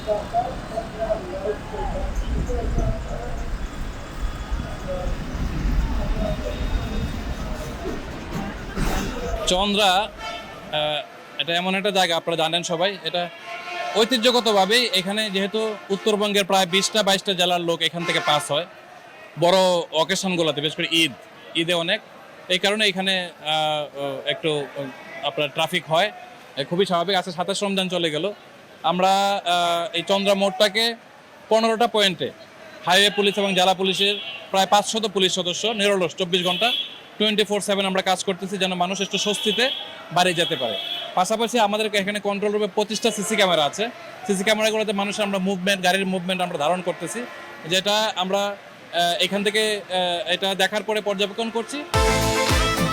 চন্দ্রা এটা এমন একটা জায়গা, আপনারা জানেন সবাই, এটা ঐতিহ্যগতভাবেই এখানে যেহেতু উত্তরবঙ্গের প্রায় 20টা-22টা জেলার লোক এখান থেকে পাস হয় বড় অকেশনগুলোতে, বিশেষ করে ঈদে অনেক। এই কারণে এখানে একটু আপনার ট্রাফিক হয়, খুবই স্বাভাবিক। আজকে 27 রমজান চলে গেল। আমরা এই চন্দ্রা মোড়টাকে 15টা পয়েন্টে হাইওয়ে পুলিশ এবং জেলা পুলিশের প্রায় 500 পুলিশ সদস্য নিরলস 24 ঘন্টা 24/7 আমরা কাজ করতেছি, যেন মানুষ একটু স্বস্তিতে বাড়ি যেতে পারে। পাশাপাশি আমাদের এখানে কন্ট্রোল রুমে 25টা সিসি ক্যামেরা আছে। সিসি ক্যামেরাগুলোতে মানুষের আমরা মুভমেন্ট, গাড়ির মুভমেন্ট আমরা ধারণ করতেছি, যেটা আমরা এখান থেকে এটা দেখার পরে পর্যবেক্ষণ করছি।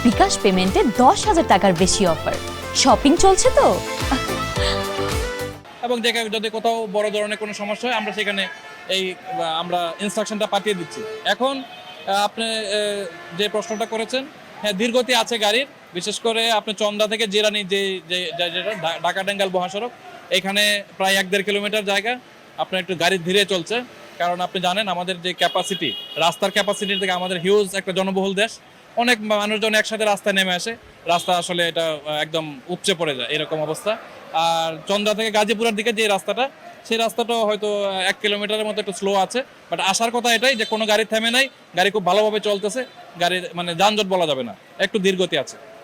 বিকাশ পেমেন্টে 10,000 টাকার বেশি অফার, শপিং চলছে তো। এবং যদি কোথাও বড় ধরনের কোনো সমস্যা হয় আমরা সেখানে আমরা ইনস্ট্রাকশনটা পাঠিয়ে দিচ্ছি। এখন আপনি যে প্রশ্নটা করেছেন, হ্যাঁ ধীরগতি আছে গাড়ির, বিশেষ করে আপনি চন্দ্রা থেকে জিরানি যেটা ঢাকা-টাঙ্গাইল মহাসড়ক, এখানে প্রায় 1-1.5 কিলোমিটার জায়গা আপনার একটু গাড়ি ধীরে চলছে। কারণ আপনি জানেন আমাদের যে ক্যাপাসিটি, রাস্তার ক্যাপাসিটি থেকে আমাদের হিউজ একটা জনবহুল দেশ, অনেক মানুষজন একসাথে রাস্তায় নেমে আসে, রাস্তা আসলে এটা একদম উপচে পড়ে যায় এরকম অবস্থা। আর চন্দ্রা থেকে গাজীপুরের দিকে যে রাস্তাটা, সেই রাস্তাটাও হয়তো 1 কিলোমিটারের মতো একটু স্লো আছে, বাট আসার কথা এটাই যে কোনো গাড়ি থেমে নাই, গাড়ি খুব ভালোভাবে চলতেছে, গাড়ির মানে যানজট বলা যাবে না, একটু ধীরগতি আছে।